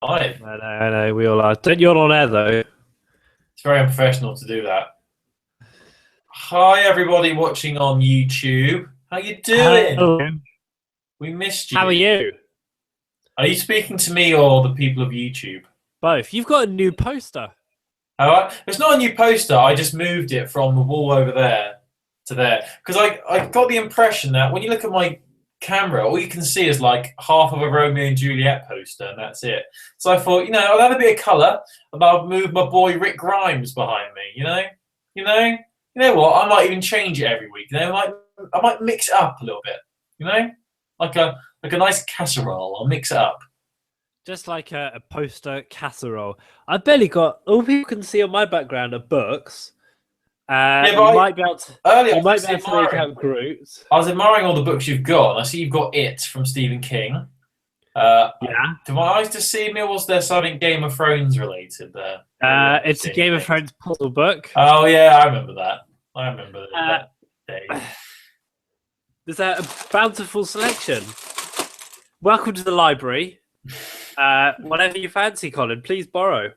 Live. I know, we all are. Don't yawn on air, though. It's very unprofessional to do that. Hi, everybody watching on YouTube. How you doing? Hello. We missed you. How are you? Are you speaking to me or the people of YouTube? Both. You've got a new poster. It's not a new poster. I just moved it from the wall over there to there. Because I got the impression that when you look at my camera, all you can see is like half of a Romeo and Juliet poster, and that's it. So I thought, I'll have a bit of colour, and I'll move my boy Rick Grimes behind me. You know what? I might even change it every week. I might mix it up a little bit. Like a nice casserole. I'll mix it up. Just like a poster casserole. I've barely got. All people can see on my background are books. You might be able to. Earlier, you might be able to make out groups. I was admiring all the books you've got. I see you've got It from Stephen King. Yeah. Do my eyes deceive me, or was there something Game of Thrones related there? It's a Game of Thrones puzzle book. Oh yeah, I remember that. I remember that day. There's a bountiful selection. Welcome to the library. Whatever you fancy, Colin, please borrow.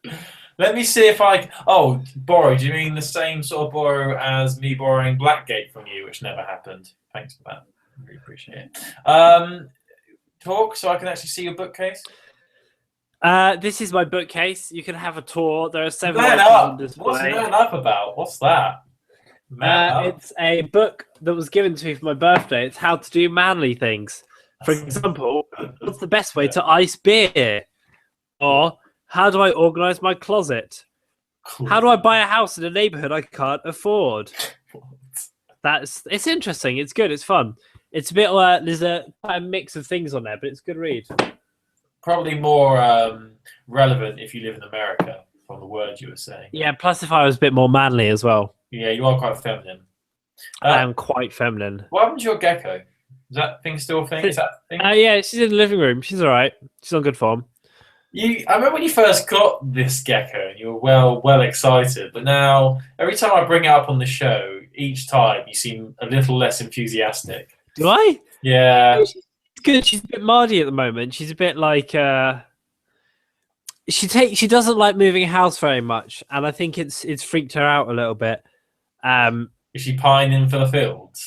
Let me see if borrow. Do you mean the same sort of borrow as me borrowing Blackgate from you, which never happened? Thanks for that. I really appreciate it. Talk so I can actually see your bookcase. This is my bookcase. You can have a tour. There are several Man items up. on display. What's Man Up about? What's that? It's a book that was given to me for my birthday. It's how to do manly things. For example, what's the best way to ice beer? Or how do I organize my closet? Cool. How do I buy a house in a neighborhood I can't afford? It's interesting. It's good. It's fun. It's a bit there's quite a mix of things on there, but it's a good read. Probably more relevant if you live in America, from the words you were saying. Yeah, plus if I was a bit more manly as well. Yeah, you are quite feminine. I am quite feminine. What happened to your gecko? Is that thing still a thing? Is that a thing? Yeah, she's in the living room. She's all right. She's on good form. I remember when you first got this gecko and you were well excited, but now every time I bring it up on the show, each time you seem a little less enthusiastic. Do I? Yeah. She's good. She's a bit mardy at the moment. She's a bit like she doesn't like moving house very much, and I think it's freaked her out a little bit. Is she pining for the fields?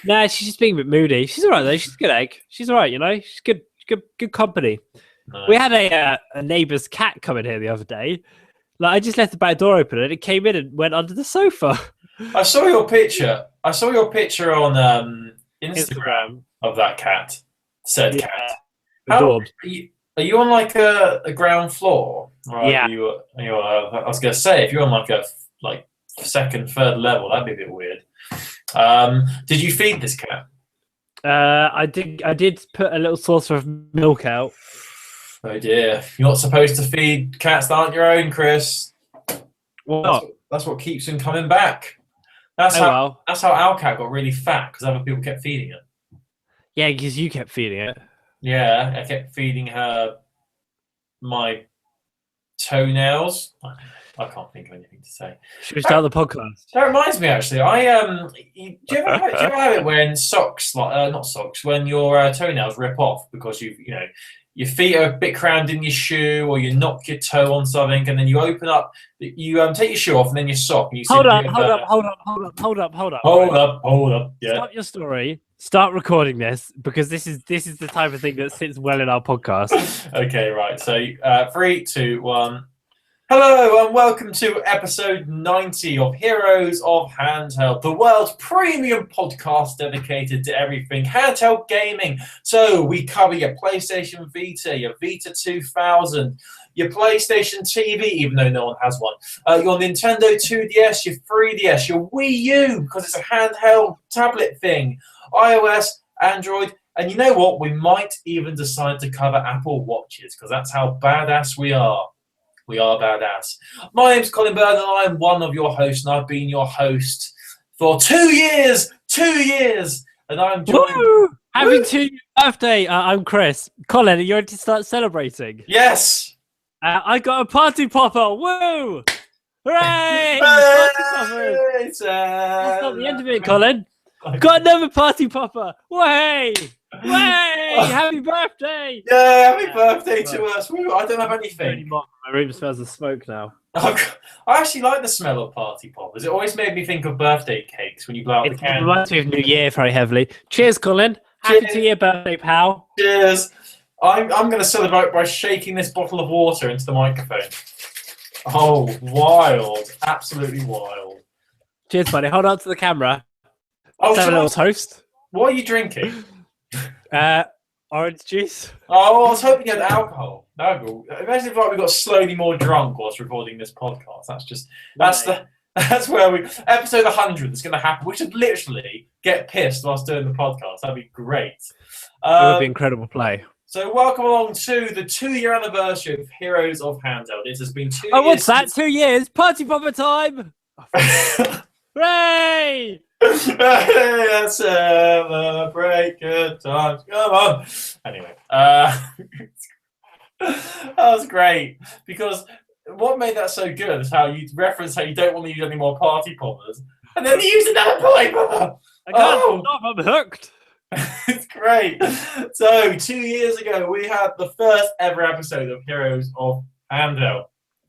Nah, she's just being a bit moody. She's all right though. She's a good egg. She's all right, She's good company. Nice. We had a neighbour's cat come in here the other day. Like I just left the back door open and it came in and went under the sofa. I saw your picture. On Instagram of that cat. Said cat. Adored. Are you on like a ground floor? Right? Yeah. I was gonna say if you're on like a second, third level, that'd be a bit weird. Did you feed this cat? I did put a little saucer of milk out. Oh dear. You're not supposed to feed cats that aren't your own, Chris. What? That's what keeps him coming back. That's how our cat got really fat, because other people kept feeding it. Yeah, because you kept feeding it. Yeah, I kept feeding her my toenails. I can't think of anything to say. Should we start the podcast? That reminds me, actually. Do you ever have it when socks, not socks, when your toenails rip off because your feet are a bit crammed in your shoe, or you knock your toe on something, and then you open up, you take your shoe off, and then your sock, and you hold up. Yeah. Stop your story. Start recording this, because this is the type of thing that sits well in our podcast. Okay, right. So 3, 2, 1. Hello and welcome to episode 90 of Heroes of Handheld, the world's premium podcast dedicated to everything handheld gaming. So we cover your PlayStation Vita, your Vita 2000, your PlayStation TV, even though no one has one, your Nintendo 2DS, your 3DS, your Wii U, because it's a handheld tablet thing, iOS, Android, and you know what? We might even decide to cover Apple Watches, because that's how badass we are. We are badass. My name's Colin Bird, and I'm one of your hosts, and I've been your host for 2 years! 2 years! And I'm joined... Woo! Happy 2-year birthday! I'm Chris. Colin, are you ready to start celebrating? Yes! I got a party popper! Woo! Hooray! Party poppers! That's not the end of it, Colin. Got another party popper! Way! Way! Happy birthday! Yeah, happy birthday to us. Woo, I don't have anything. My room smells of smoke now. I actually like the smell of party poppers. It always made me think of birthday cakes when you blow out the It candle. reminds me of New Year very heavily. Cheers, Colin. Happy 2-year birthday, pal. Cheers. I'm going to celebrate by shaking this bottle of water into the microphone. Oh, wild. Absolutely wild. Cheers, buddy. Hold on to the camera. Oh, Let's have a little toast. What are you drinking? Orange juice. Oh, I was hoping you had alcohol. No, imagine if we got slowly more drunk whilst recording this podcast. That's where we episode 100 is going to happen. We should literally get pissed whilst doing the podcast. That'd be great. It would be incredible play. So welcome along to the 2-year anniversary of Heroes of Handheld. It has been 2 years. Oh, what's that? 2 years? Party popper time! Hooray! Let's celebrate good times. Come on. Anyway, that was great because what made that so good is how you reference how you don't want to use any more party poppers, and then you use another party popper. I can't stop. I'm hooked. It's great. So 2 years ago, we had the first ever episode of Heroes of Handheld.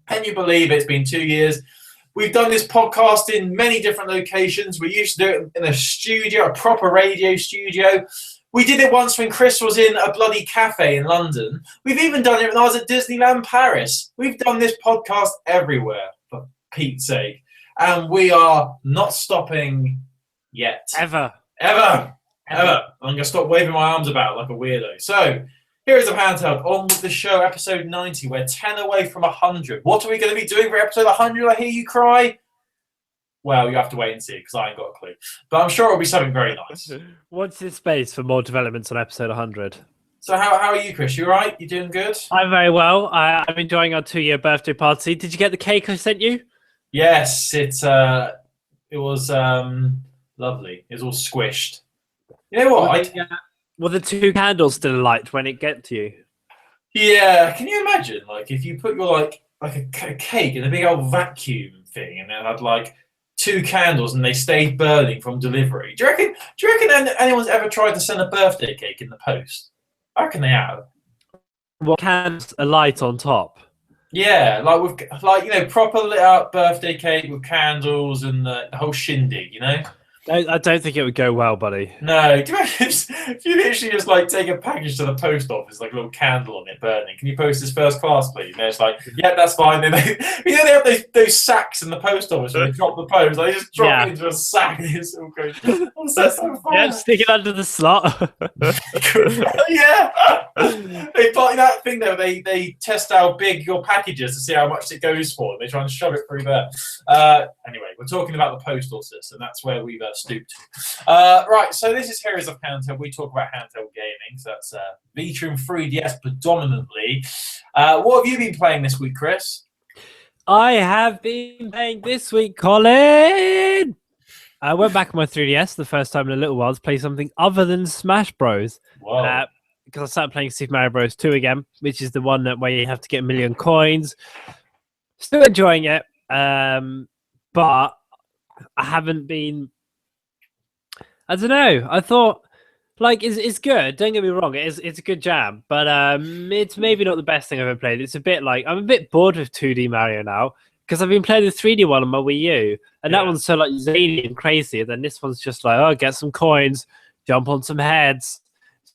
Can you believe it's been 2 years? We've done this podcast in many different locations. We used to do it in a studio, a proper radio studio. We did it once when Chris was in a bloody cafe in London. We've even done it when I was at Disneyland Paris. We've done this podcast everywhere, for Pete's sake. And we are not stopping yet. Ever. I'm going to stop waving my arms about like a weirdo. So, Heroes of Handheld, on with the show, episode 90. We're 10 away from 100. What are we going to be doing for episode 100, I hear you cry? Well, you have to wait and see, because I ain't got a clue. But I'm sure it'll be something very nice. What's the space for more developments on episode 100? So how are you, Chris? You all right? You doing good? I'm very well. I'm enjoying our 2-year birthday party. Did you get the cake I sent you? Yes, it was lovely. It was all squished. You know what? Were the 2 candles still alight when it get to you? Yeah, can you imagine, like, if you put your, like a cake in a big old vacuum thing and it had, like, 2 candles and they stayed burning from delivery? Do you reckon anyone's ever tried to send a birthday cake in the post? I reckon they have. What candles alight on top? Yeah, with proper lit up birthday cake with candles and the whole shindig, you know? I don't think it would go well, buddy. No, do you reckon if you literally just like take a package to the post office, like a little candle on it burning, can you post this first class, please? And it's like, yeah, that's fine. Then they have those sacks in the post office when they drop the post. They just drop it into a sack and it all goes. Yeah, stick it under the slot. Yeah, they buy that thing though. They test how big your package is to see how much it goes for. They try and shove it through there. Anyway, we're talking about the postal system. That's where we've stooped. Right, so this is Heroes of Handheld. We talk about handheld gaming. So that's Vita and 3DS predominantly. What have you been playing this week, Chris? I have been playing this week, Colin. I went back on my 3DS the first time in a little while to play something other than Smash Bros. Whoa. Because I started playing Super Mario Bros. 2 again, which is the one where you have to get 1 million coins. Still enjoying it, but I haven't been. I don't know. I thought, like, it's good. Don't get me wrong. It's a good jam, but it's maybe not the best thing I've ever played. It's a bit like I'm a bit bored with 2D Mario now because I've been playing the 3D one on my Wii U, and that one's so like zany and crazy. And then this one's just like, oh, get some coins, jump on some heads.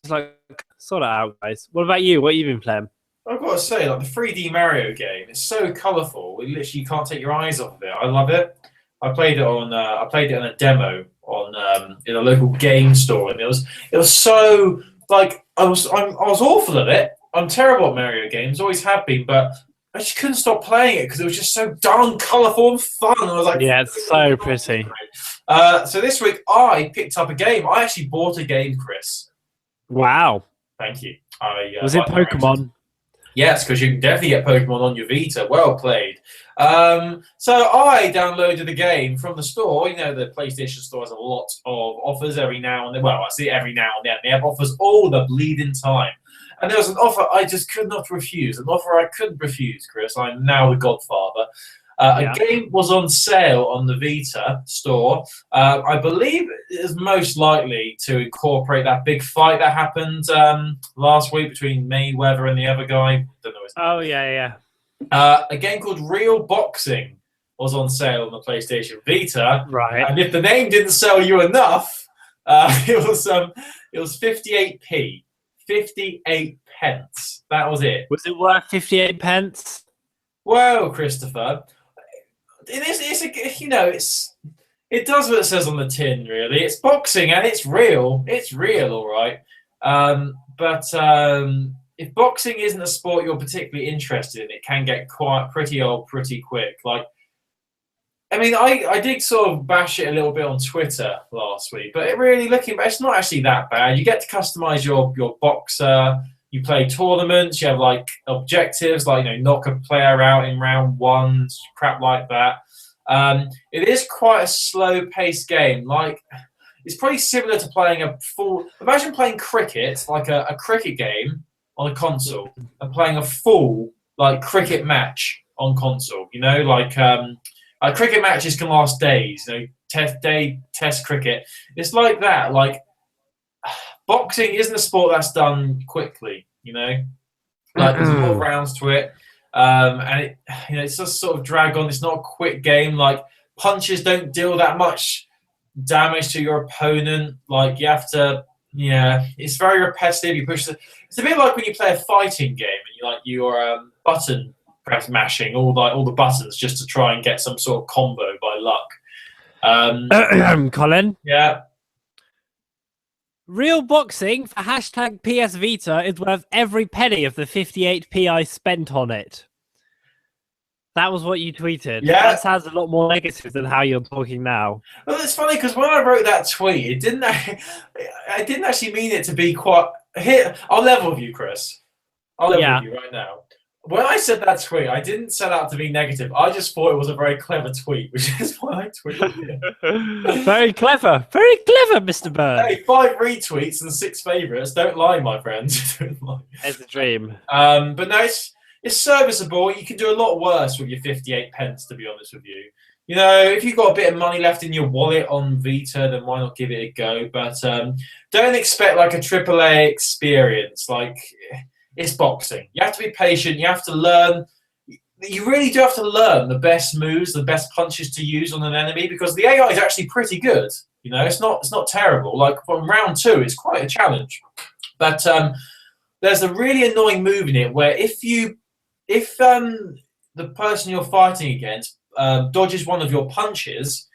It's like sort of out, guys. What about you? What have you been playing? I've got to say, like the 3D Mario game, it's so colourful. You literally can't take your eyes off of it. I love it. I played it on a demo on in a local game store, and it was so like I was awful at it. I'm terrible at Mario games, always have been, but I just couldn't stop playing it because it was just so darn colourful and fun. And I was like, yeah, it's so pretty. So this week I picked up a game. I actually bought a game, Chris. Wow! Thank you. Was it Pokemon? Yes, because you can definitely get Pokemon on your Vita. Well played. So I downloaded the game from the store. You know, the PlayStation Store has a lot of offers every now and then. Well, I see every now and then. They have offers all the bleeding time. And there was an offer I just could not refuse. An offer I couldn't refuse, Chris. I'm now the godfather. Yeah. A game was on sale on the Vita store. I believe it is most likely to incorporate that big fight that happened last week between Mayweather and the other guy. Don't know his name. Oh yeah. A game called Real Boxing was on sale on the PlayStation Vita. Right. And if the name didn't sell you enough, it was 58p, 58 pence. That was it. Was it worth 58 pence? Well, Christopher, it does what it says on the tin. Really, it's boxing and it's real. It's real, all right. But if boxing isn't a sport you're particularly interested in, it can get pretty old pretty quick. Like, I mean, I did sort of bash it a little bit on Twitter last week, but looking back, it's not actually that bad. You get to customize your boxer. You play tournaments. You have like objectives, like knock a player out in round one, crap like that. It is quite a slow-paced game. Like, it's probably similar to playing a full. Imagine playing cricket, like a cricket game on a console, and playing a full like cricket match on console. Cricket matches can last days. Test cricket. It's like that. Like, boxing isn't a sport that's done quickly. Like there's more rounds to it, and it's just sort of drag on. It's not a quick game. Like, punches don't deal that much damage to your opponent. Like, you have to. Yeah, it's very repetitive. You push it's a bit like when you play a fighting game and you're button press mashing all the buttons just to try and get some sort of combo by luck. Colin? Yeah. Real Boxing for hashtag PS Vita is worth every penny of the 58p I spent on it. That was what you tweeted. Yeah. That sounds a lot more negative than how you're talking now. Well, it's funny because when I wrote that tweet, I didn't actually mean it to be quite. Here, I'll level with you, Chris. I'll level with you right now. When I said that tweet, I didn't set out to be negative. I just thought it was a very clever tweet, which is why I tweeted it. Very clever, Mr. Bird. Hey, 5 retweets and 6 favourites. Don't lie, my friend. Don't lie. It's a dream. But no, it's serviceable. You can do a lot worse with your 58 pence, to be honest with you. If you've got a bit of money left in your wallet on Vita, then why not give it a go? But don't expect like a AAA experience. Like, it's boxing. You have to be patient. You have to learn. You really do have to learn the best moves, the best punches to use on an enemy, because the AI is actually pretty good. It's not terrible. Like, from round 2, it's quite a challenge. But there's a really annoying move in it where if the person you're fighting against dodges one of your punches,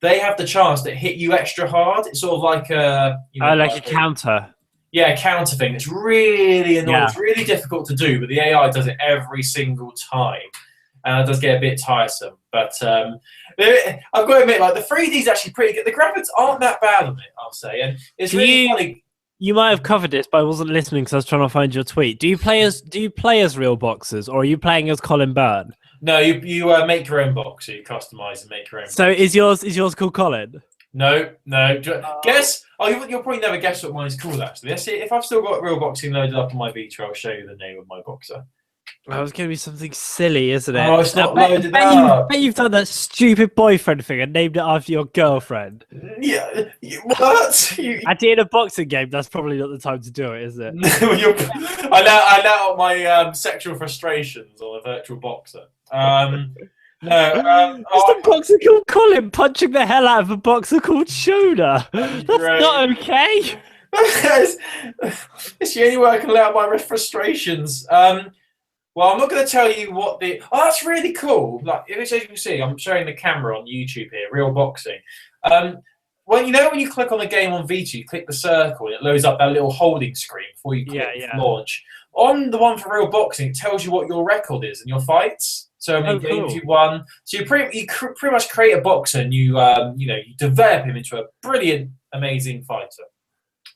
they have the chance to hit you extra hard. It's sort of like a a counter. Yeah, counter thing. It's really annoying. Yeah. It's really difficult to do, but the AI does it every single time, and it does get a bit tiresome. But I've got to admit, like, the 3D is actually pretty good. The graphics aren't that bad on it, I'll say, and it's really funny. You might have covered this, but I wasn't listening because I was trying to find your tweet. Do you play as real boxers, or are you playing as Colin Byrne? No, you make your own boxer. You customize and make your own. So is yours called Colin? No. Guess. Oh, you'll probably never guess what mine's called, actually. Let's see. If I've still got Real Boxing loaded up on my Vita, I'll show you the name of my boxer. Well, it's going to be something silly, isn't it? Oh, it's not loaded up. Bet you've done that stupid boyfriend thing and named it after your girlfriend. Yeah. What? I did a boxing game. That's probably not the time to do it, is it? I let out my sexual frustrations on a virtual boxer. No. Just a boxer called Colin punching the hell out of a boxer called Shona. That's not okay. It's the only way I can let out my frustrations. Well, I'm not going to tell you what the. Oh, that's really cool. Like, as you can see, I'm showing the camera on YouTube here. Real Boxing. When you click on the game on Vita, you click the circle and it loads up that little holding screen before you click launch. On the one for Real Boxing, it tells you what your record is and your fights. So how many games you won. So you pretty much create a boxer and you develop him into a brilliant, amazing fighter.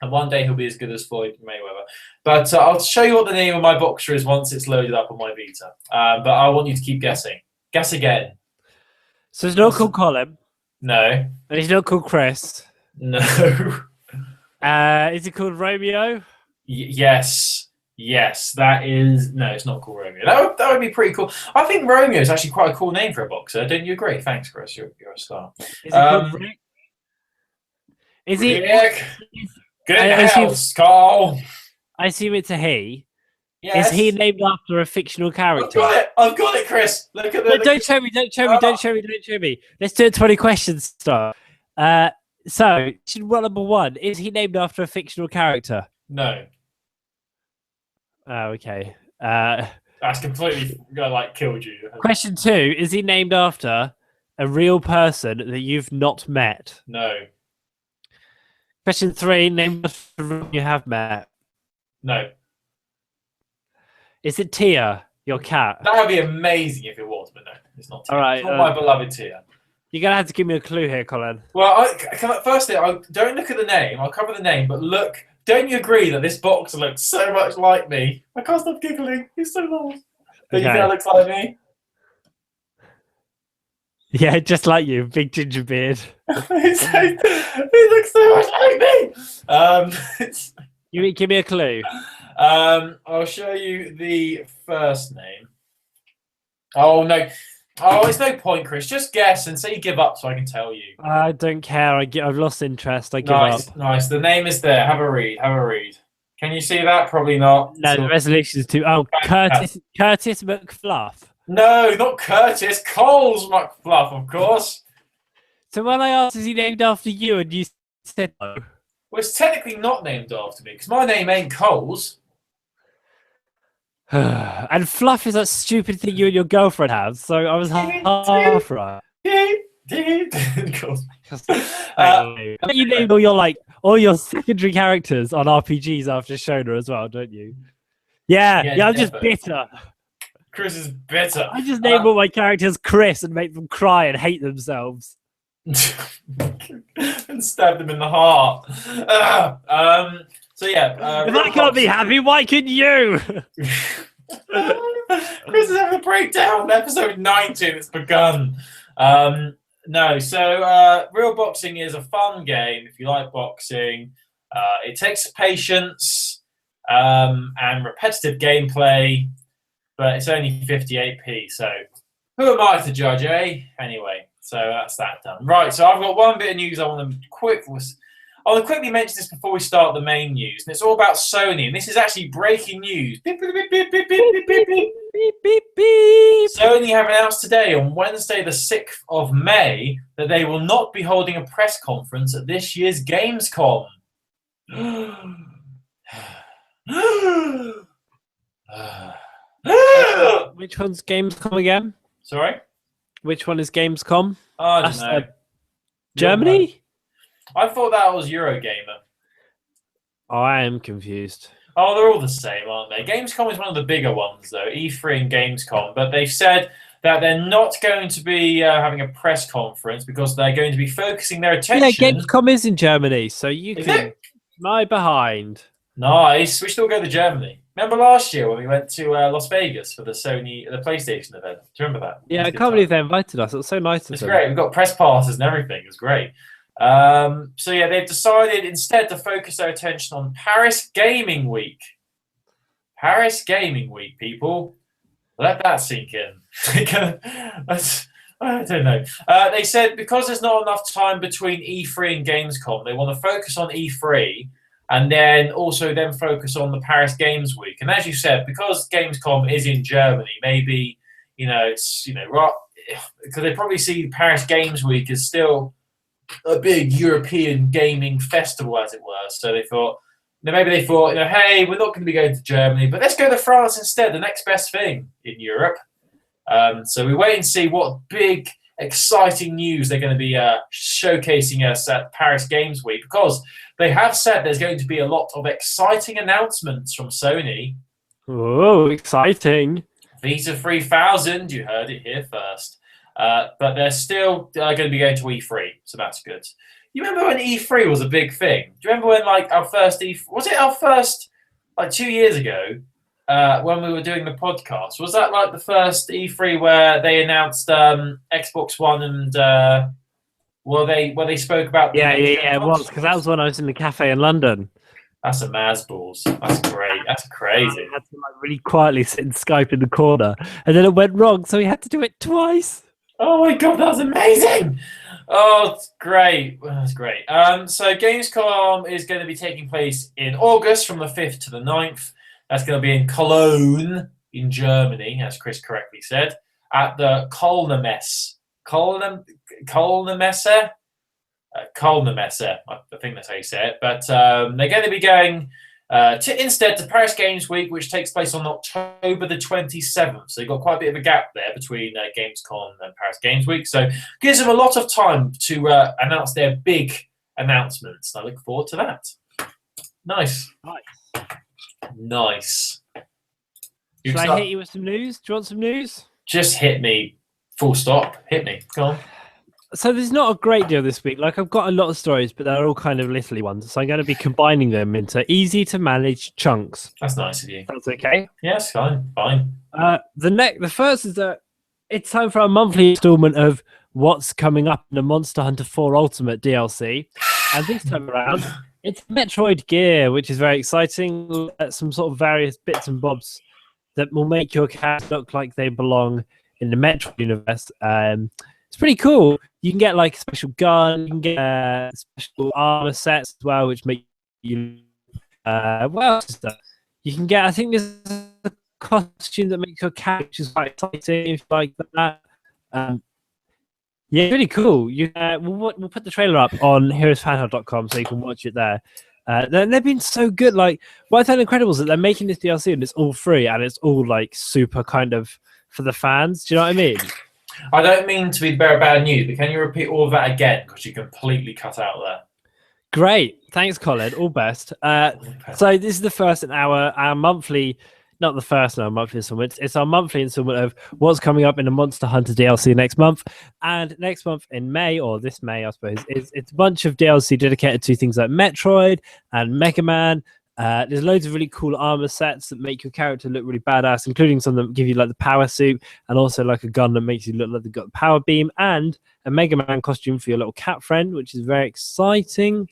And one day he'll be as good as Floyd Mayweather. But I'll show you what the name of my boxer is once it's loaded up on my Vita. But I want you to keep guessing. Guess again. So it's not called Colin. No. And he's not called Chris. No. Is it called Romeo? Yes. Yes, that is. No, it's not called Romeo. That would be pretty cool. I think Romeo is actually quite a cool name for a boxer. Don't you agree? Thanks, Chris. You're a star. Is it called Rick? Is he? Rick, good I assume, house, Carl. I assume it's a he. Yes. Is he named after a fictional character? I've got it, Chris. Look at the. Don't show me. Don't show me. Don't show me. Don't show me. Let's do a 20 questions start. So, rule number 1: is he named after a fictional character? No. Oh, okay. That's completely killed you. Question 2: is he named after a real person that you've not met? No. Question 3: named after a person you have met. No. Is it Tia, your cat? That would be amazing if it was, but no, it's not Tia. All right, it's not my beloved Tia. You're going to have to give me a clue here, Colin. Well, firstly, don't look at the name. I'll cover the name, but look. Don't you agree that this boxer looks so much like me? I can't stop giggling. He's so nice. Don't you think that looks like me? Yeah, just like you, big ginger beard. He looks so much like me. Give me a clue. I'll show you the first name. Oh no. Oh, it's no point, Chris. Just guess and say you give up so I can tell you. I don't care. I've lost interest. I give up. Nice. The name is there. Have a read. Can you see that? Probably not. No, the resolution is too. Oh, Curtis McFluff. No, not Curtis. Coles McFluff, of course. So when I asked, is he named after you, and you said no? Well, it's technically not named after me because my name ain't Coles. And Fluff is that stupid thing you and your girlfriend have. So I was half right. You named all your secondary characters on RPGs after Shona as well, don't you? Yeah. I'm just bitter. Chris is bitter. I just named all my characters Chris and make them cry and hate themselves. And stab them in the heart. So yeah. If I can't be happy, why can you? Chris is having a breakdown. Episode 19, it's begun. No, so Real Boxing is a fun game if you like boxing. It takes patience and repetitive gameplay, but it's only 58p. So who am I to judge, eh? Anyway, so that's that done. Right, so I've got one bit of news I want to quickly mention this before we start the main news, and it's all about Sony, and this is actually breaking news. Beep, beep, beep, beep, beep, beep, beep, beep. Beep, beep, beep. Sony have announced today, on Wednesday the 6th of May, that they will not be holding a press conference at this year's Gamescom. Which one's Gamescom again? Sorry? Which one is Gamescom? I don't know. Germany? I thought that was Eurogamer. Oh, I am confused. Oh, they're all the same, aren't they? Gamescom is one of the bigger ones, though, E3 and Gamescom. But they've said that they're not going to be having a press conference because they're going to be focusing their attention. Yeah, Gamescom is in Germany, so you can. My behind. Nice. We should all go to Germany. Remember last year when we went to Las Vegas for the PlayStation event? Do you remember that? Yeah, I can't believe they invited us. It was so nice of them. It's great. We've got press passes and everything. It was great. So yeah, they've decided instead to focus their attention on Paris Gaming Week. Paris Gaming Week, people. Let that sink in. I don't know. They said because there's not enough time between E3 and Gamescom, they want to focus on E3 and then also then focus on the Paris Games Week. And as you said, because Gamescom is in Germany, maybe, it's, right, because they probably see Paris Games Week as still a big European gaming festival, as it were. So they thought, hey, we're not going to be going to Germany, but let's go to France instead, the next best thing in Europe. So we wait and see what big, exciting news they're going to be showcasing us at Paris Games Week, because they have said there's going to be a lot of exciting announcements from Sony. Oh, exciting. Vita 3000, you heard it here first. But they're still going to be going to E3, so that's good. You remember when E3 was a big thing? Do you remember when our first E3, was it our first 2 years ago when we were doing the podcast? Was that the first E3 where they announced Xbox One and where they spoke about? Yeah, it was, because that was when I was in the cafe in London. That's a Maz balls. That's great. That's crazy. I had to really quietly sit and Skype in the corner, and then it went wrong, so he had to do it twice. Oh my god, that was amazing! Oh, it's great. That's great. So Gamescom is going to be taking place in August from the 5th to the 9th. That's going to be in Cologne, in Germany, as Chris correctly said, at the Kölner Messe. Kölner Messe? Kölner Messe, I think that's how you say it. But they're going to be going instead to Paris Games Week, which takes place on October the 27th. So you've got quite a bit of a gap there between Gamescom and Paris Games Week. So gives them a lot of time to announce their big announcements. I look forward to that. Nice. Should I hit you with some news? Do you want some news? Just hit me. Full stop. Hit me. Go on. So there's not a great deal this week. Like, I've got a lot of stories, but they're all kind of little ones. So I'm going to be combining them into easy to manage chunks. That's nice of you. That's okay. Yes, fine. The first is that it's time for a monthly installment of what's coming up in the Monster Hunter 4 Ultimate DLC. And this time around, it's Metroid Gear, which is very exciting. Some sort of various bits and bobs that will make your character look like they belong in the Metroid universe. It's pretty cool. You can get like a special gun, you can get special armor sets as well, which make you what else is there? You can get, I think there's a costume that makes your character, which is quite exciting if you like that. Yeah, really cool. We'll put the trailer up on heroesfanhub.com so you can watch it there. They've been so good. Like, what I find incredible is that they're making this DLC and it's all free and it's all like super kind of for the fans. Do you know what I mean? I don't mean to be the bearer of bad news, but can you repeat all of that again? Because you completely cut out there. Great. Thanks, Colin. All best. So this is the first in our monthly, not the first in our monthly installment. It's our monthly installment of what's coming up in the Monster Hunter DLC next month. And next month in May, or this May, I suppose, it's a bunch of DLC dedicated to things like Metroid and Mega Man. There's loads of really cool armor sets that make your character look really badass, including some that give you like the power suit and also like a gun that makes you look like they've got the power beam, and a Mega Man costume for your little cat friend, which is very exciting.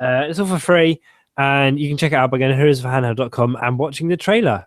It's all for free, and you can check it out by going to heroesforhandheld.com and watching the trailer.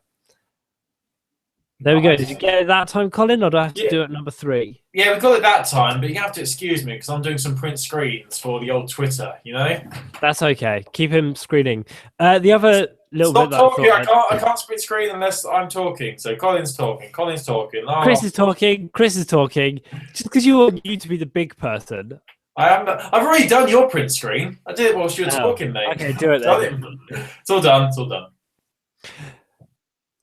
There we go. Did you get it that time, Colin, or do I have to do it number 3? Yeah, we got it that time, but you have to excuse me because I'm doing some print screens for the old Twitter, you know? That's okay. Keep him screening. The other little Stop bit talking. I can't split screen unless I'm talking. So Colin's talking. Oh. Chris is talking. Just because you want you to be the big person. I've already done your print screen. I did it whilst you were talking, mate. Okay, do it then. It's all done.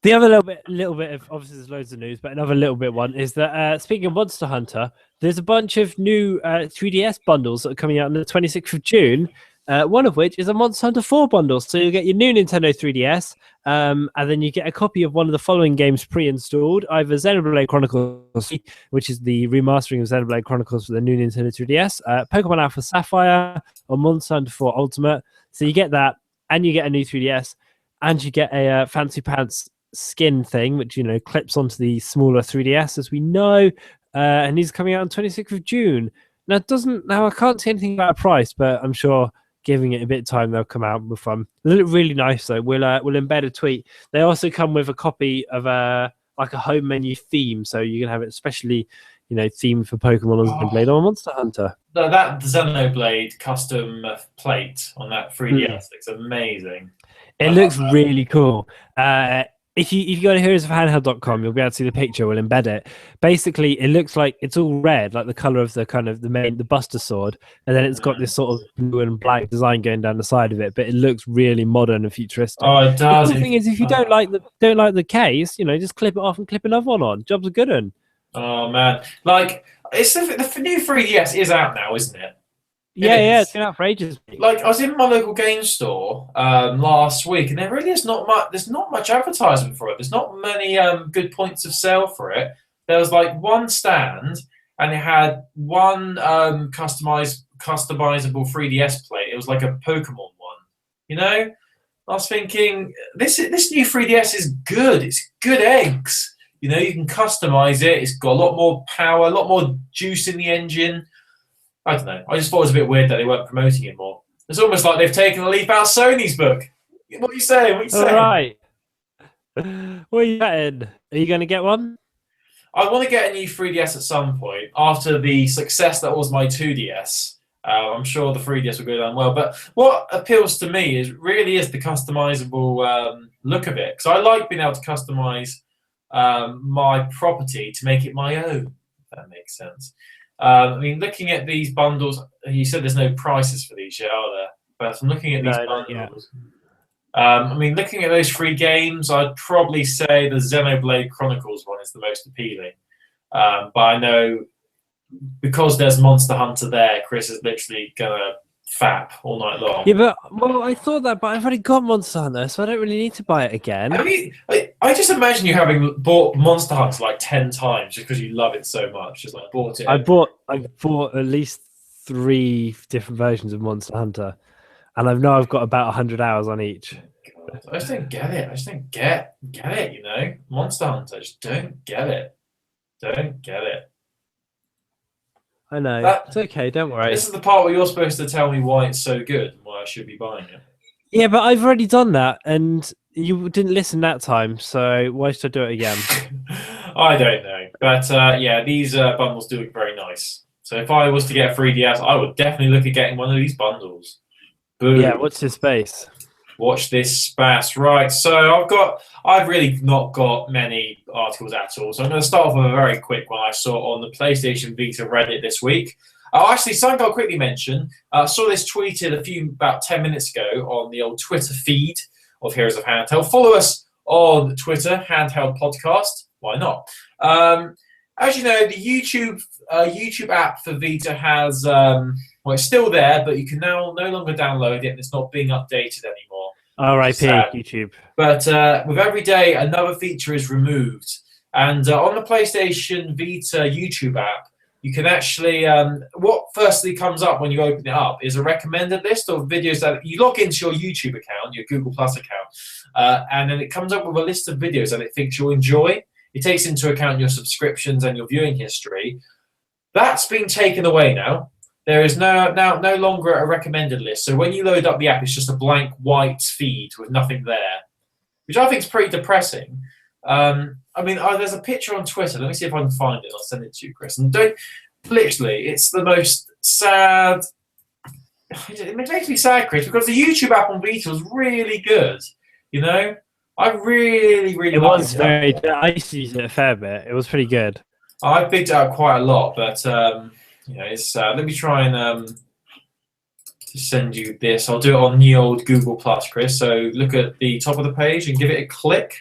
The other little bit of, obviously there's loads of news, but another little bit one is that speaking of Monster Hunter, there's a bunch of new 3DS bundles that are coming out on the 26th of June, one of which is a Monster Hunter 4 bundle. So you get your new Nintendo 3DS, and then you get a copy of one of the following games pre-installed, either Xenoblade Chronicles, which is the remastering of Xenoblade Chronicles for the new Nintendo 3DS, Pokemon Alpha Sapphire, or Monster Hunter 4 Ultimate. So you get that, and you get a new 3DS, and you get a Fancy Pants skin thing, which, you know, clips onto the smaller 3DS, as we know, and he's coming out on 26th of June. Now, I can't see anything about a price, but I'm sure giving it a bit of time, they'll come out with fun. They look really nice, though. We'll embed a tweet. They also come with a copy of like a home menu theme, so you can have it specially, you know, themed for Pokemon or Xenoblade or Monster Hunter. That Xenoblade custom plate on that 3DS looks amazing. It looks really cool. If you go to heroesofhandheld.com, you'll be able to see the picture. We'll embed it. Basically, it looks like it's all red, like the color of the Buster Sword, and then it's got this sort of blue and black design going down the side of it. But it looks really modern and futuristic. Oh, it does. The thing is, if you don't like the case, you know, just clip it off and clip another one on. Job's a good one. Oh man, like it's the new 3DS is out now, isn't it? Yeah, it's been out for ages. Like, I was in my local game store last week, and there really is not much. There's not much advertisement for it. There's not many good points of sale for it. There was like one stand, and it had one customizable 3DS plate. It was like a Pokemon one. You know, I was thinking this new 3DS is good. It's good eggs. You know, you can customize it. It's got a lot more power, a lot more juice in the engine. I don't know. I just thought it was a bit weird that they weren't promoting it more. It's almost like they've taken a leaf out of Sony's book. What are you saying? What are you All saying? right. What are you getting? Are you going to get one? I want to get a new 3DS at some point after the success that was my 2DS. I'm sure the 3DS will go down well. But what appeals to me is really is the customizable look of it. Because I like being able to customize my property to make it my own, if that makes sense. I mean, looking at these bundles, you said there's no prices for these yet, are there? But I'm looking at these bundles. I mean, looking at those free games, I'd probably say the Xenoblade Chronicles one is the most appealing. But I know because there's Monster Hunter there, Chris is literally going to fap all night long. Yeah, but well, I thought that, but I've already got Monster Hunter, so I don't really need to buy it again. I mean, I just imagine you having bought Monster Hunter like 10 times just because you love it so much. Just like bought it. I bought at least 3 different versions of Monster Hunter, and I know I've got about 100 hours on each. God, I just don't get it. I just don't get it, you know? Monster Hunter, I just don't get it. Don't get it. I know. It's okay, don't worry. This is the part where you're supposed to tell me why it's so good and why I should be buying it. Yeah, but I've already done that, and you didn't listen that time, so why should I do it again? I don't know. But yeah, these bundles do look very nice. So if I was to get a 3DS, I would definitely look at getting one of these bundles. Boom. Yeah, what's his space? Watch this space. Right, so I've really not got many articles at all. So I'm going to start off with a very quick one I saw on the PlayStation Vita Reddit this week. Actually, something I'll quickly mention. I saw this tweeted about 10 minutes ago on the old Twitter feed of Heroes of Handheld. Follow us on Twitter, Handheld Podcast. Why not? As you know, the YouTube app for Vita has, well, it's still there, but you can now no longer download it, and it's not being updated anymore. R.I.P. YouTube. But with every day, another feature is removed. And on the PlayStation Vita YouTube app, you can actually, what firstly comes up when you open it up is a recommended list of videos that you log into your YouTube account, your Google Plus account, and then it comes up with a list of videos that it thinks you'll enjoy. It takes into account your subscriptions and your viewing history. That's been taken away now. There is no longer a recommended list. So when you load up the app, it's just a blank white feed with nothing there, which I think is pretty depressing. I mean, there's a picture on Twitter. Let me see if I can find it. I'll send it to you, Chris. And literally, it's the most sad. It makes me sad, Chris, because the YouTube app on Vita was really good. You know, I really liked it. It was very. I used to use it a fair bit. It was pretty good. I picked it up quite a lot, but you know, it's. Let me try and send you this. I'll do it on the old Google Plus, Chris. So look at the top of the page and give it a click.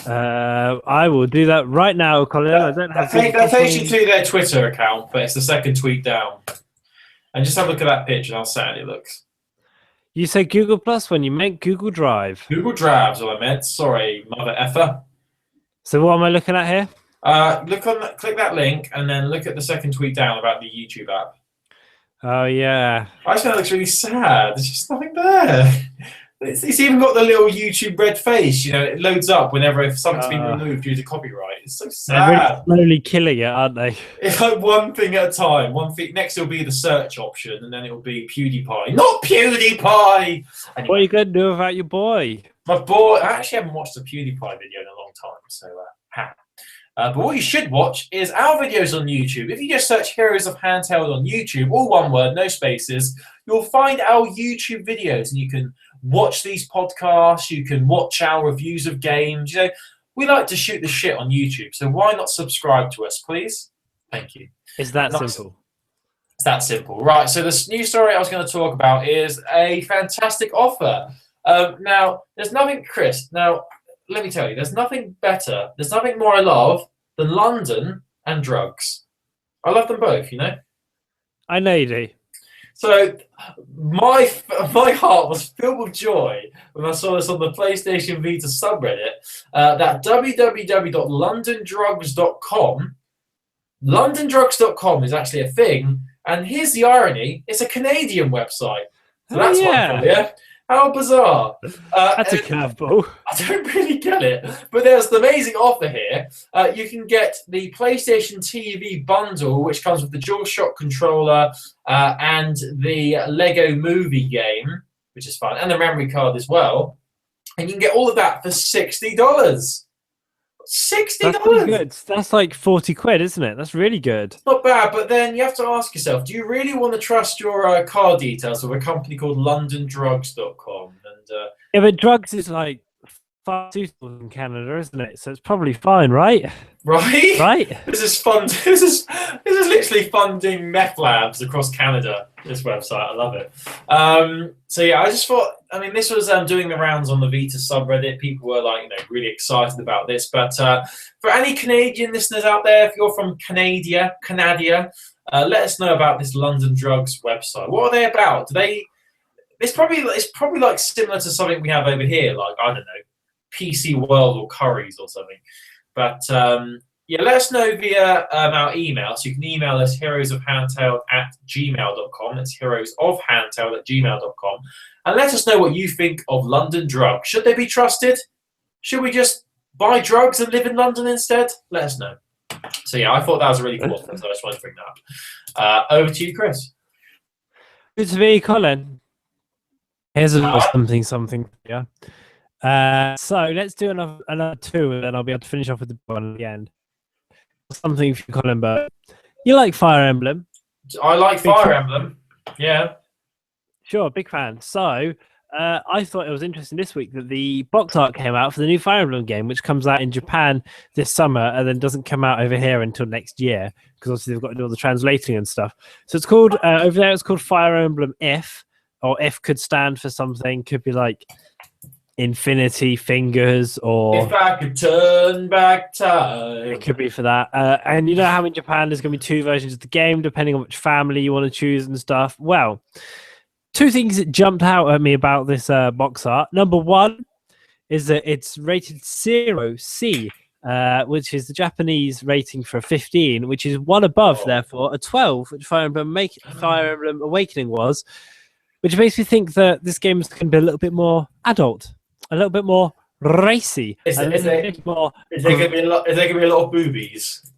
I will do that right now, Colin. I don't have. That takes you to their Twitter account, but it's the second tweet down. And just have a look at that picture and how sad it looks. You say Google Plus when you meant Google Drive. Google Drive's what I meant. Sorry, mother effer. So what am I looking at here? Click that link and then look at the second tweet down about the YouTube app. Oh yeah. I just think that looks really sad. There's just nothing there. It's even got the little YouTube red face. You know, it loads up whenever something's been removed due to copyright. It's so sad. They're really slowly killing it, aren't they? It's like one thing at a time. One thing. Next, it'll be the search option, and then it'll be PewDiePie. Not PewDiePie. Anyway, what are you going to do about your boy? My boy. I actually haven't watched a PewDiePie video in a long time, so but what you should watch is our videos on YouTube. If you just search Heroes of Handheld on YouTube, all one word, no spaces, you'll find our YouTube videos, and you can watch these podcasts. You can watch our reviews of games. You know, we like to shoot the shit on YouTube, so why not subscribe to us, please? Thank you. It's that simple. It's that simple. Right, so this news story I was going to talk about is a fantastic offer. Now, there's nothing, Chris, now, let me tell you, there's nothing better, there's nothing more I love than London and drugs. I love them both, you know? I know you do. So my heart was filled with joy when I saw this on the PlayStation Vita subreddit, that www.londondrugs.com, londondrugs.com is actually a thing, and here's the irony, it's a Canadian website. So that's one for you. How bizarre. That's a curveball. I don't really get it. But there's the amazing offer here. You can get the PlayStation TV bundle, which comes with the DualShock controller and the Lego movie game, which is fun, and the memory card as well. and you can get all of that for $60. $60. That's pretty good. That's like 40 quid, isn't it? That's really good. Not bad, but then you have to ask yourself, do you really want to trust your car details with a company called LondonDrugs.com? And yeah, but drugs is like pharmaceuticals in Canada, isn't it? So it's probably fine, right? right? Right? This is fun. This is literally funding meth labs across Canada. This website, I love it. So yeah, I just thought. I mean, this was doing the rounds on the Vita subreddit. People were like, really excited about this. But for any Canadian listeners out there, if you're from Canada, let us know about this London Drugs website. What are they about? It's probably like similar to something we have over here, like I don't know, PC World or Currys or something. But yeah, let us know via our email. So you can email us heroesofhandheld@gmail.com. It's heroesofhandheld@gmail.com. And let us know what you think of London Drugs. Should they be trusted? Should we just buy drugs and live in London instead? Let us know. So yeah, I thought that was a really cool one, so I just wanted to bring that up. Over to you, Chris. Good to be, Colin. Here's a little something. Yeah. So let's do another two, and then I'll be able to finish off with the one at the end. Something for Colin, but you like Fire Emblem? I like Fire Emblem. Yeah. Sure, big fan. So I thought it was interesting this week that the box art came out for the new Fire Emblem game, which comes out in Japan this summer and then doesn't come out over here until next year because obviously they've got to do all the translating and stuff. So it's called over there. It's called Fire Emblem If, or If could stand for something. Could be like Infinity Fingers, or If I could turn back time. It could be for that. And you know how in Japan there's going to be two versions of the game depending on which family you want to choose and stuff. Well, two things that jumped out at me about this box art. Number one is that it's rated 0C, which is the Japanese rating for a 15, which is one above, therefore, a 12, which Fire Emblem Awakening was, which makes me think that this game is going to be a little bit more adult, a little bit more racy. Is there going to be a lot of boobies?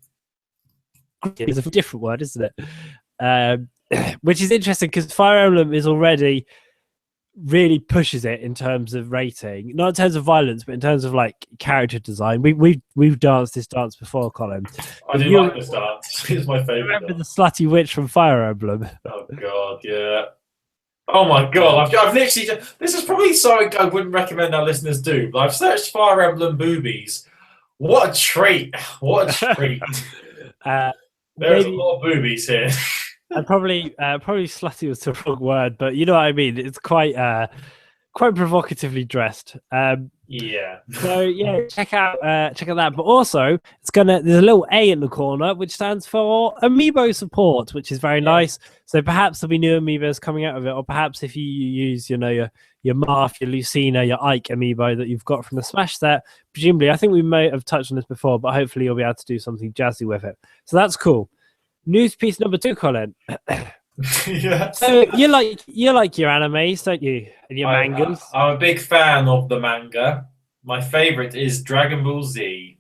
It's a different word, isn't it? Which is interesting because Fire Emblem is already really pushes it in terms of rating, not in terms of violence, but in terms of like character design. We've danced this dance before, Colin. I do like this dance. It's my favorite. Remember the slutty witch from Fire Emblem? Oh god, yeah. Oh my god, I've literally this is probably something I wouldn't recommend our listeners do, but I've searched Fire Emblem boobies. What a treat! What a treat! There's a lot of boobies here. And probably slutty was the wrong word, but you know what I mean. It's quite provocatively dressed. Yeah. So yeah, check out that. But also, there's a little A in the corner which stands for Amiibo support, which is very nice. So perhaps there'll be new Amiibos coming out of it, or perhaps if you use your Marth, your Lucina, your Ike Amiibo that you've got from the Smash set, presumably, I think we may have touched on this before, but hopefully you'll be able to do something jazzy with it. So that's cool. News piece number 2, Colin. Yeah. So you like your animes, don't you? And your mangas. I'm a big fan of the manga. My favorite is Dragon Ball Z.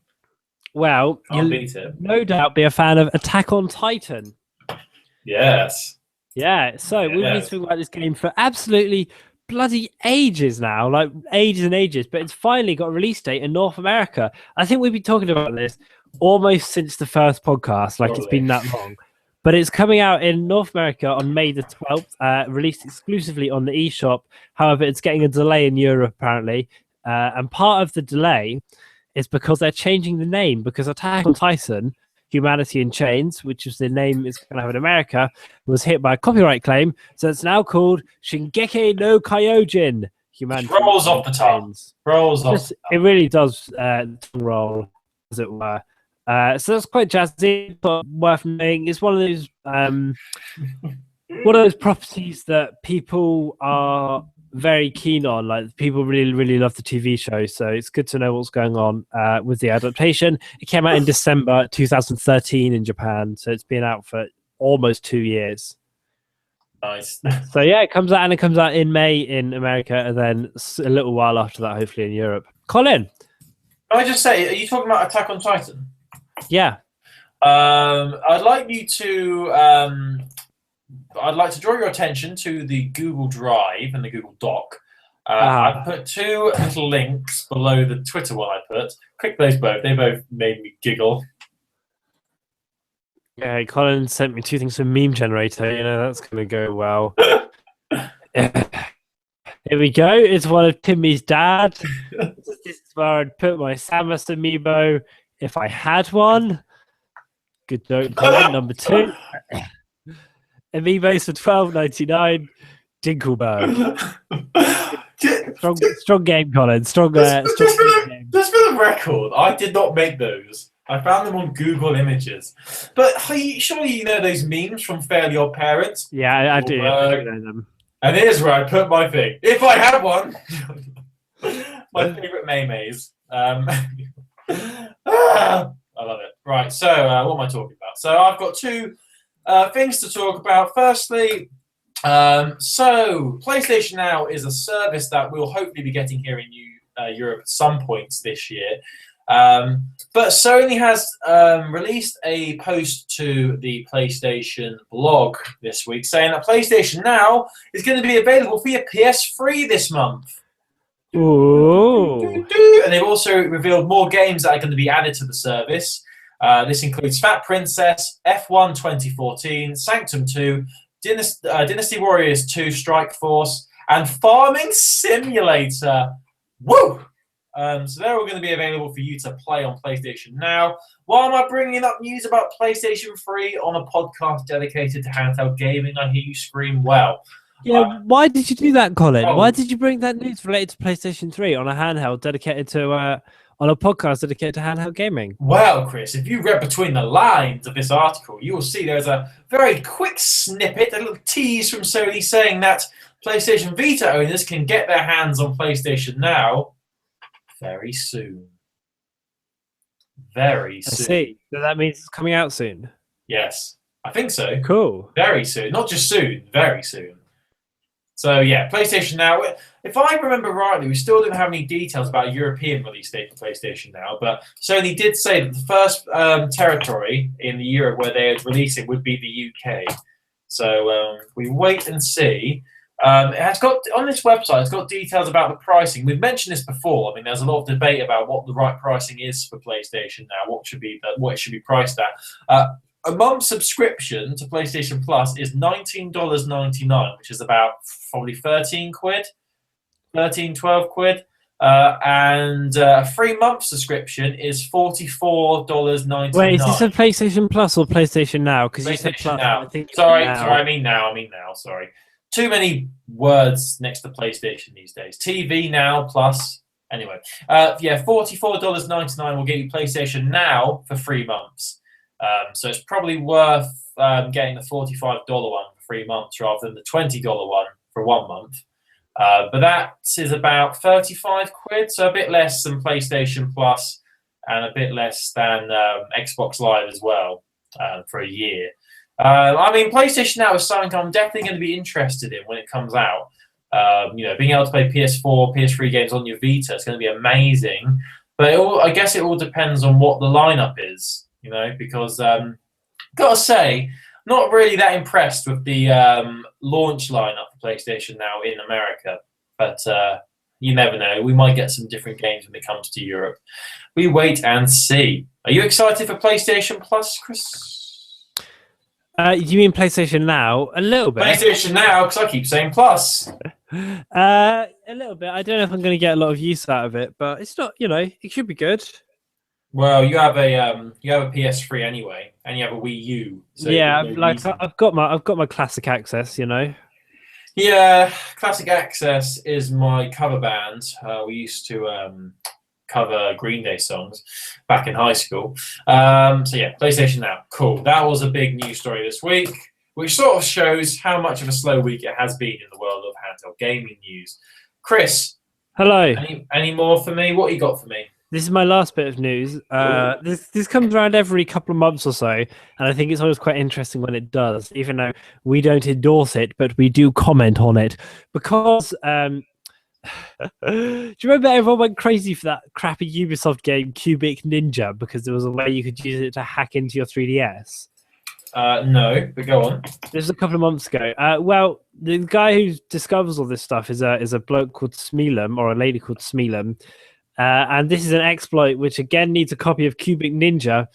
Well, I'll beat it. No doubt be a fan of Attack on Titan. Yes. Yeah. So we've been talking about this game for absolutely bloody ages now, like ages and ages. But it's finally got a release date in North America. I think we've been talking about this almost since the first podcast. Like It's been that long. But it's coming out in North America on May the 12th, released exclusively on the eShop. However, it's getting a delay in Europe, apparently. And part of the delay is because they're changing the name, because Attack on Titan, Humanity in Chains, which is the name it's going to have in America, was hit by a copyright claim. So it's now called Shingeki no Kyojin, Humanity Rolls off the tongue. Rolls off. It really does roll, as it were. So that's quite jazzy, but worth noting. It's one of those properties that people are very keen on. Like, people really, really love the TV show, so it's good to know what's going on with the adaptation. It came out in December 2013 in Japan, so it's been out for almost 2 years. Nice. So yeah, it comes out in May in America, and then a little while after that, hopefully in Europe. Colin, can I just say, are you talking about Attack on Titan? Yeah. I'd like to draw your attention to the Google Drive and the Google Doc. I put two little links below the Twitter one I put. Click those both. They both made me giggle. Yeah, Colin sent me two things from Meme Generator. You know, that's going to go well. Here we go. It's one of Timmy's dad. This is where I'd put my Samus amiibo if I had one. Good joke, Colin. Number 2. Amiibos for $12.99. Dinklebow. Strong game, Colin. Strong game. Just for the record, I did not make those. I found them on Google Images. But surely you know those memes from Fairly Odd Parents? Yeah, I do. I do know them. And here's where I put my thing. If I had one. My favourite Maymays. I love it. Right, so what am I talking about? So I've got two things to talk about. Firstly, so PlayStation Now is a service that we'll hopefully be getting here in Europe at some points this year. But Sony has released a post to the PlayStation blog this week saying that PlayStation Now is going to be available for your PS3 this month. Ooh. And they've also revealed more games that are going to be added to the service. This includes Fat Princess, F1 2014, Sanctum 2, Dynasty Warriors 2 Strike Force, and Farming Simulator. Woo! So they're all going to be available for you to play on PlayStation Now. Why am I bringing up news about PlayStation 3 on a podcast dedicated to handheld gaming? I hear you scream, well. Yeah, why did you do that, Colin? Why did you bring that news related to PlayStation 3 on a handheld dedicated to on a podcast dedicated to handheld gaming? Well, Chris, if you read between the lines of this article, you will see there's a very quick snippet, a little tease from Sony saying that PlayStation Vita owners can get their hands on PlayStation Now very soon. Very soon. I see. So that means it's coming out soon. Yes, I think so. Cool. Very soon. Not just soon, very soon. So yeah, PlayStation Now. If I remember rightly, we still didn't have any details about a European release date for PlayStation Now, but Sony did say that the first territory in Europe where they would release it would be the UK. So we wait and see. It has got on this website. It's got details about the pricing. We've mentioned this before. I mean, there's a lot of debate about what the right pricing is for PlayStation Now. What it should be priced at. A month subscription to PlayStation Plus is $19.99, which is about probably 13 quid, 12 quid. And a 3-month subscription is $44.99. Wait, is this a PlayStation Plus or PlayStation Now? Because you said Plus. Now. Sorry, I mean now. Sorry. Too many words next to PlayStation these days. TV Now Plus. Anyway, $44.99 will get you PlayStation Now for 3 months. So it's probably worth getting the $45 one for 3 months rather than the $20 one for 1 month. But that is about 35 quid, so a bit less than PlayStation Plus and a bit less than Xbox Live as well for a year. I mean, PlayStation Now is something I'm definitely going to be interested in when it comes out. Being able to play PS4, PS3 games on your Vita is going to be amazing. But I guess it all depends on what the lineup is. Because gotta say, not really that impressed with the launch lineup for PlayStation Now in America. But you never know. We might get some different games when it comes to Europe. We wait and see. Are you excited for PlayStation Plus, Chris? You mean PlayStation Now? A little bit. PlayStation Now, because I keep saying Plus. A little bit. I don't know if I'm going to get a lot of use out of it, but it's not. It should be good. Well, you have a PS3 anyway, and you have a Wii U. So yeah, I've got my Classic Access. Yeah, Classic Access is my cover band. We used to cover Green Day songs back in high school. So yeah, PlayStation Now, cool. That was a big news story this week, which sort of shows how much of a slow week it has been in the world of handheld gaming news. Chris, hello. Any more for me? What you got for me? This is my last bit of news. This comes around every couple of months or so, and I think it's always quite interesting when it does, even though we don't endorse it, but we do comment on it. Because, do you remember everyone went crazy for that crappy Ubisoft game, Cubic Ninja, because there was a way you could use it to hack into your 3DS? No, but go on. This was a couple of months ago. Well, the guy who discovers all this stuff is a bloke called Smealum, or a lady called Smealum. And this is an exploit which again needs a copy of Cubic Ninja,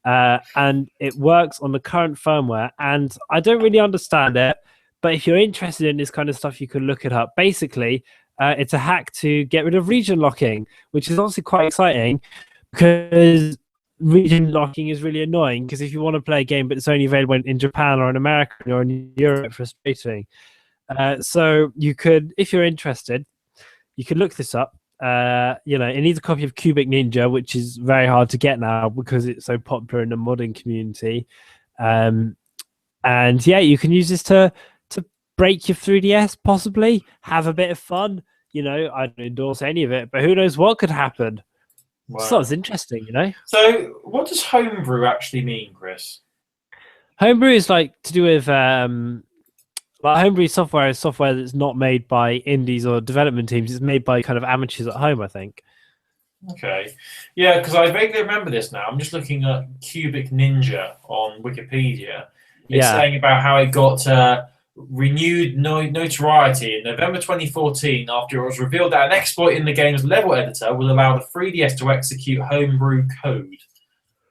and it works on the current firmware. And I don't really understand it, but if you're interested in this kind of stuff, you can look it up. Basically, it's a hack to get rid of region locking, which is also quite exciting because region locking is really annoying. Because if you want to play a game but it's only available in Japan or in America or in Europe, frustrating. So you could, if you're interested, you could look this up. It needs a copy of Cubic Ninja, which is very hard to get now because it's so popular in the modding community. And yeah, you can use this to break your 3DS, possibly have a bit of fun. I don't endorse any of it, but who knows what could happen. Wow. So it's interesting, So what does homebrew actually mean, Chris? Homebrew is to do with homebrew software is software that's not made by indies or development teams. It's made by kind of amateurs at home, I think. Okay. Yeah, because I vaguely remember this now. I'm just looking at Cubic Ninja on Wikipedia. It's saying about how it got renewed notoriety in November 2014 after it was revealed that an exploit in the game's level editor will allow the 3DS to execute homebrew code.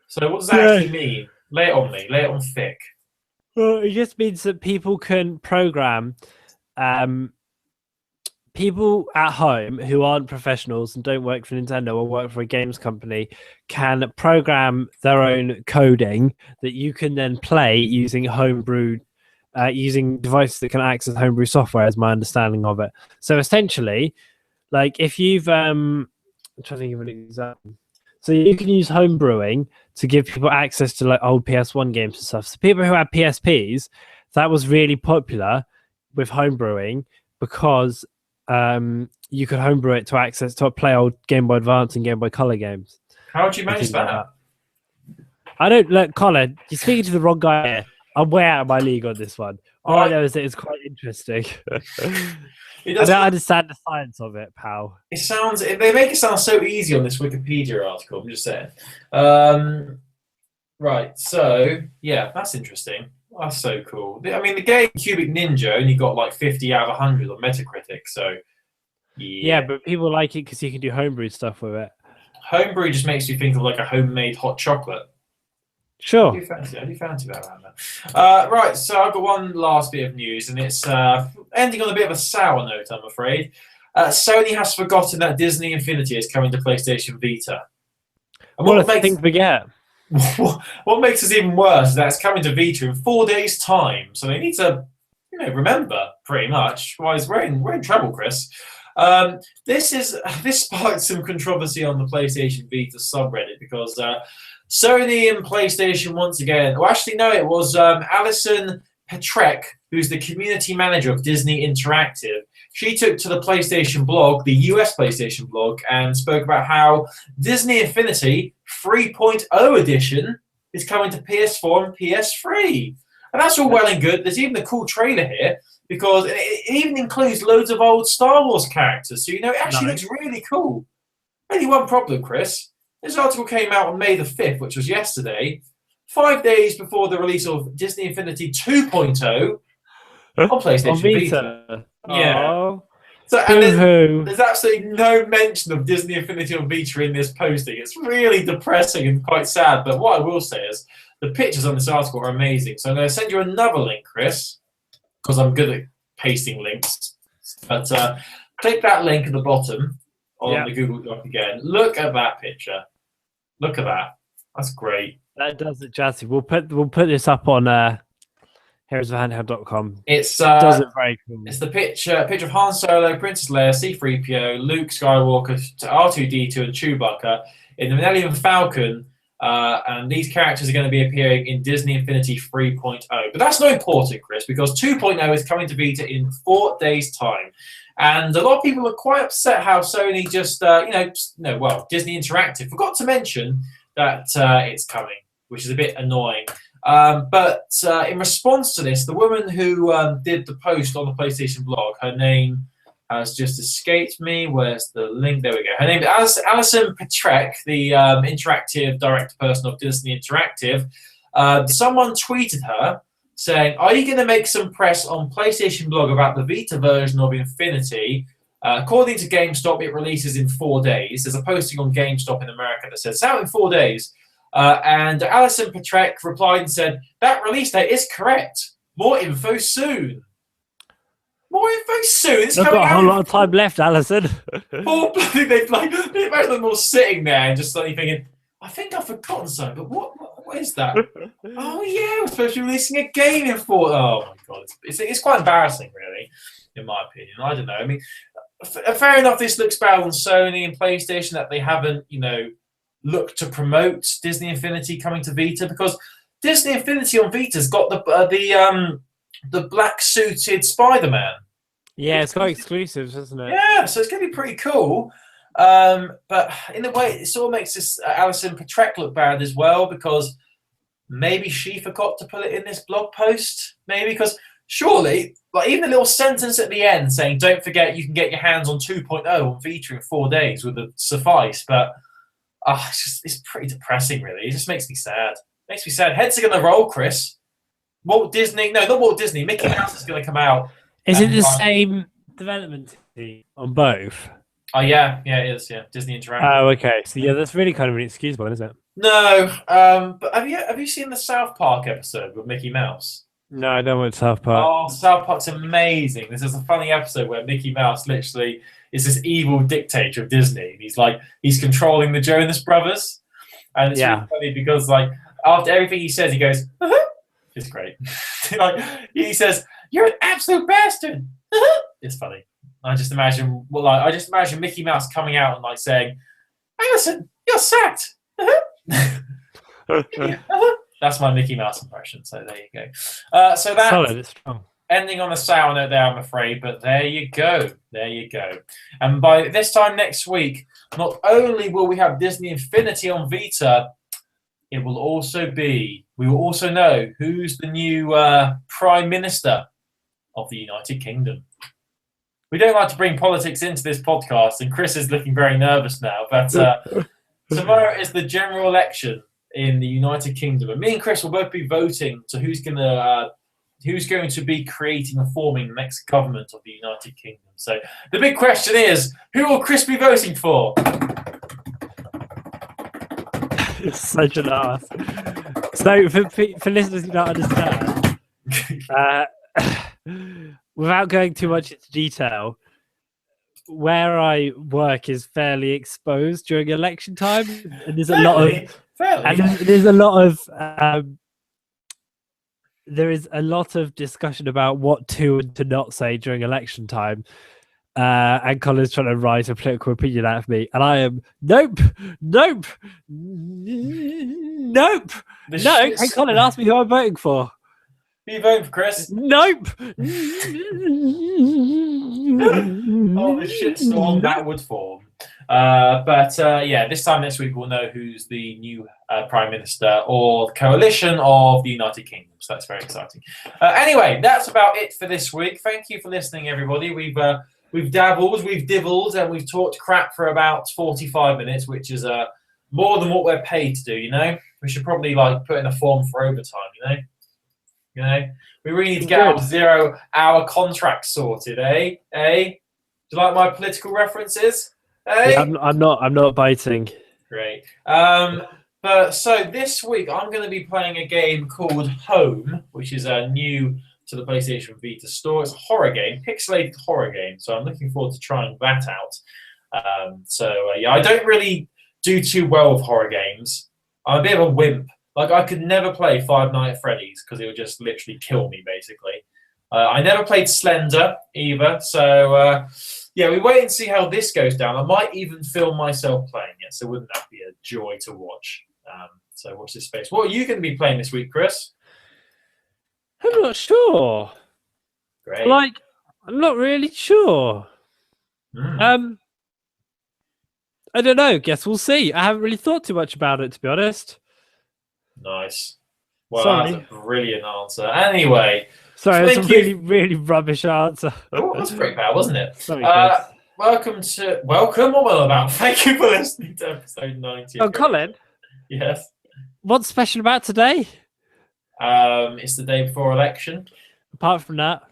So what does that actually mean? Lay it on me. Lay it on thick. Well, it just means that people can program, people at home who aren't professionals and don't work for Nintendo or work for a games company can program their own coding that you can then play using homebrew, using devices that can access homebrew software, is my understanding of it. So essentially, if you've, I'm trying to think of an example. So you can use homebrewing to give people access to old PS1 games and stuff. So people who had PSPs, that was really popular with homebrewing because you could homebrew it to play old Game Boy Advance and Game Boy Color games. How would you manage that? I don't look, Colin. You're speaking to the wrong guy here. I'm way out of my league on this one. All I know is that it's quite interesting. I don't understand the science of it, pal. They make it sound so easy on this Wikipedia article, I'm just saying. Right, so, yeah, that's interesting. That's so cool. I mean, the game Cubic Ninja only got 50 out of 100 on Metacritic, so... Yeah, but people like it because you can do homebrew stuff with it. Homebrew just makes you think of a homemade hot chocolate. Sure. I do fancy that around there. Right, so I've got one last bit of news, and it's ending on a bit of a sour note, I'm afraid. Sony has forgotten that Disney Infinity is coming to PlayStation Vita. And what a thing to forget. What makes it even worse is that it's coming to Vita in 4 days' time. So they need to, remember, pretty much. Otherwise, we're in trouble, Chris. This sparked some controversy on the PlayStation Vita subreddit because Sony and PlayStation once again. Well, actually, no, it was Alison Petrek, who's the community manager of Disney Interactive. She took to the PlayStation blog, the US PlayStation blog, and spoke about how Disney Infinity 3.0 edition is coming to PS4 and PS3. And that's all well and good. There's even a cool trailer here because it even includes loads of old Star Wars characters. So, it actually looks really cool. Only one problem, Chris. This article came out on May the 5th, which was yesterday, 5 days before the release of Disney Infinity 2.0 on PlayStation Vita. Yeah. So, and there's absolutely no mention of Disney Infinity on Vita in this posting. It's really depressing and quite sad. But what I will say is the pictures on this article are amazing. So I'm going to send you another link, Chris, because I'm good at pasting links. But click that link at the bottom on the Google Doc again. Look at that picture. Look at that. That's great. That does it, Jazzy. We'll put this up on heroesofhandheld.com. It does it very cool. It's the picture of Han Solo, Princess Leia, C-3PO, Luke Skywalker, R2-D2, and Chewbacca in the Millennium Falcon. And these characters are going to be appearing in Disney Infinity 3.0. But that's not important, Chris, because 2.0 is coming to Vita in 4 days' time. And a lot of people are quite upset how Sony just, Disney Interactive forgot to mention that it's coming, which is a bit annoying. But in response to this, the woman who did the post on the PlayStation blog, her name has just escaped me. Where's the link? There we go. Her name is Alison Petrek, the interactive director person of Disney Interactive. Someone tweeted her saying, "Are you going to make some press on PlayStation Blog about the Vita version of Infinity? According to GameStop, it releases in 4 days." There's a posting on GameStop in America that says, "It's out in 4 days." And Alison Petrek replied and said, "That release date is correct. More info soon." More info soon. It's I've got a whole lot of time left, Alison. Poor bloody, they've imagine them all sitting there and just suddenly thinking, "I think I've forgotten something, but what is that?" "Oh yeah, we're supposed to be releasing a game in 4." Oh my god, it's quite embarrassing, really, in my opinion. I don't know. I mean, fair enough. This looks bad on Sony and PlayStation that they haven't, looked to promote Disney Infinity coming to Vita, because Disney Infinity on Vita's got the black suited Spider-Man. Yeah, it's got exclusives, isn't it? Yeah, so it's going to be pretty cool. But in a way, it sort of makes this Alison Petrek look bad as well, because maybe she forgot to put it in this blog post. Maybe because surely, like even a little sentence at the end saying, "Don't forget, you can get your hands on 2.0 on Vita in 4 days," would suffice. But it's pretty depressing, really. It just makes me sad. Makes me sad. Heads are going to roll, Chris. Walt Disney, no, not Walt Disney. Mickey Mouse is going to come out. Is it the same development team on both? Oh yeah, it is. Yeah, Disney Interactive. Oh, okay. So yeah, that's really kind of inexcusable, isn't it? No, but have you seen the South Park episode with Mickey Mouse? No, I don't want South Park. Oh, South Park's amazing. This is a funny episode where Mickey Mouse literally is this evil dictator of Disney. He's controlling the Jonas Brothers, and it's really funny because after everything he says, he goes, It's great. He says, "You're an absolute bastard." It's funny. I just imagine Mickey Mouse coming out and saying, "Alison, you're sacked." That's my Mickey Mouse impression. So there you go. So that's solid. It's strong. Ending on a sour note there, I'm afraid, but there you go. There you go. And by this time next week, not only will we have Disney Infinity on Vita, we will also know who's the new Prime Minister of the United Kingdom. We don't like to bring politics into this podcast, and Chris is looking very nervous now, but tomorrow is the general election in the United Kingdom, and me and Chris will both be voting to who's going to be creating and forming the next government of the United Kingdom. So the big question is, who will Chris be voting for? It's such an ass. So for listeners who don't understand, without going too much into detail, where I work is fairly exposed during election time, and there's a there is a lot of discussion about what to and to not say during election time. And Colin's trying to write a political opinion out of me, and I am nope. No. Hey, Colin, ask me who I'm voting for. Who are you voting for, Chris? Nope. Oh, the shitstorm that would form. But this time next week we'll know who's the new Prime Minister or coalition of the United Kingdom. So that's very exciting. Anyway, that's about it for this week. Thank you for listening, everybody. We've dabbled, we've divvled, and we've talked crap for about 45 minutes, which is more than what we're paid to do. We should probably put in a form for overtime. We really need to get our 0-hour contract sorted, eh? Do you like my political references? Yeah, I'm not biting. Great. But so this week I'm going to be playing a game called Home, which is new to the PlayStation Vita store. It's a horror game, pixelated horror game. So I'm looking forward to trying that out. I don't really do too well with horror games. I'm a bit of a wimp. I could never play Five Nights at Freddy's because it would just literally kill me, basically. I never played Slender either. So, we wait and see how this goes down. I might even film myself playing it, so wouldn't that be a joy to watch? So watch this space. What are you going to be playing this week, Chris? I'm not sure. Great. I'm not really sure. I don't know. Guess we'll see. I haven't really thought too much about it, to be honest. Nice. Well, that's a brilliant answer. Anyway. Sorry, that's a really, really rubbish answer. Oh, that's pretty bad, wasn't it? Welcome. What about? Thank you for listening to episode 90. Oh, Colin? Yes? What's special about today? It's the day before election. Apart from that,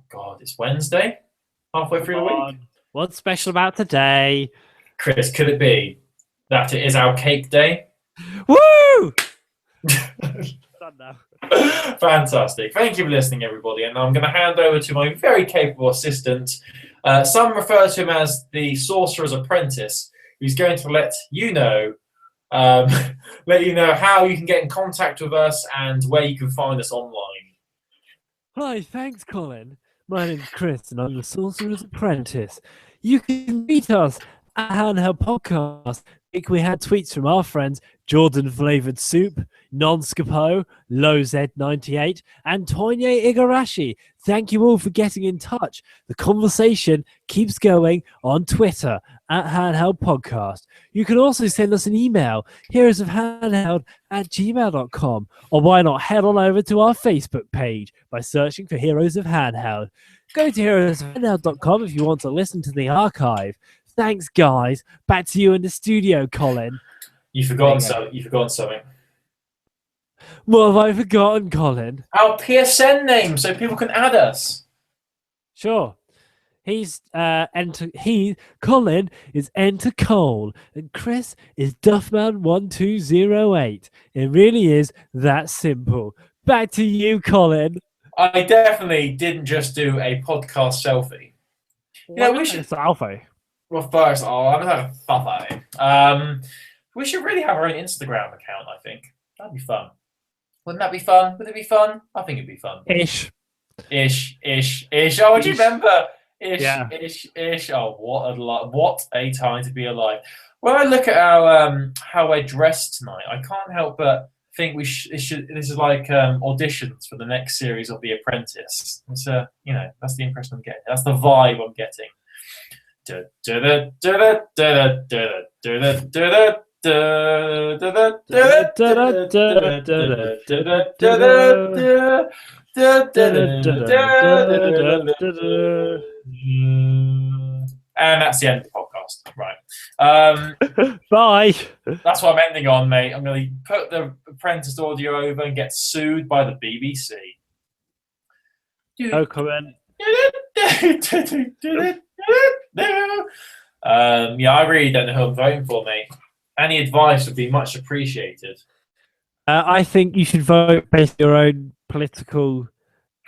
God, it's Wednesday, halfway through the week. What's special about today? Chris, could it be that it is our cake day? Woo! Done now. Fantastic. Thank you for listening, everybody. And I'm going to hand over to my very capable assistant. Some refer to him as the Sorcerer's Apprentice, who's going to let you know how you can get in contact with us and where you can find us online. Hi, thanks, Colin. My name's Chris, and I'm the Sorcerer's Apprentice. You can meet us at Handheld Podcast. We had tweets from our friends Jordan Flavored Soup, Non-Scapo, LowZ98, and Tonya Igarashi. Thank you all for getting in touch. The conversation keeps going on Twitter at Handheld Podcast. You can also send us an email, heroesofhandheld@gmail.com, or why not head on over to our Facebook page by searching for Heroes of Handheld. Go to heroesofhandheld.com if you want to listen to the archive. Thanks, guys. Back to you in the studio, Colin. You've forgotten something. What have I forgotten, Colin? Our PSN name, so people can add us. Sure. Colin is Enter Cole, and Chris is Duffman1208. It really is that simple. Back to you, Colin. I definitely didn't just do a podcast selfie. We should selfie. Well, first, I'm having fun. We should really have our own Instagram account, I think. That'd be fun. Wouldn't that be fun? Would it be fun? I think it'd be fun. Ish. Oh, do you remember? Yeah. Ish. Oh, what a time to be alive. When I look at our how we're dressed tonight, I can't help but think this is like auditions for the next series of The Apprentice. It's that's the impression I'm getting. That's the vibe I'm getting. And that's the end of the podcast. Right. Bye. That's what I'm ending on, mate. I'm going to put the Apprentice audio over and get sued by the BBC. No comment. I really don't know who I'm voting for, mate. Any advice would be much appreciated. I think you should vote based on your own political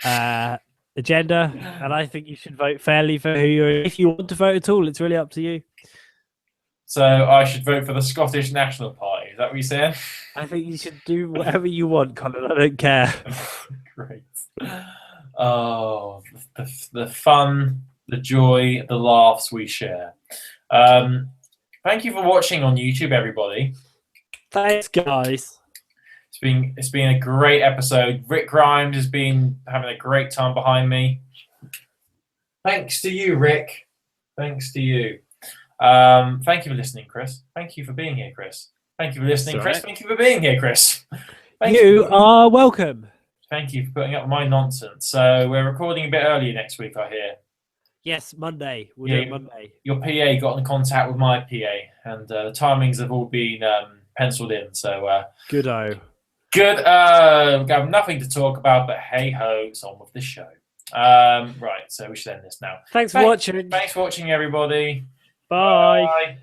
agenda, and I think you should vote fairly for who you're. If you want to vote at all, it's really up to you. So I should vote for the Scottish National Party. Is that what you're saying? I think you should do whatever you want, Colin. I don't care. Great. Oh, the fun, the joy, the laughs we share. Thank you for watching on YouTube, everybody. Thanks, guys. It's been a great episode. Rick Grimes has been having a great time behind me. Thanks to you, Rick. Thanks to you. Thank you for listening, Chris. Thank you for being here, Chris. Thank you for listening, Chris. Thank you for being here, Chris. You are welcome. Thank you for putting up with my nonsense. So we're recording a bit earlier next week, I hear. Yes, Monday. We'll do it Monday. Your PA got in contact with my PA, and the timings have all been penciled in. So good-o. Good. We have nothing to talk about, but hey-ho, it's on with the show. Right, so we should end this now. Thanks for watching. Thanks for watching, everybody. Bye. Bye.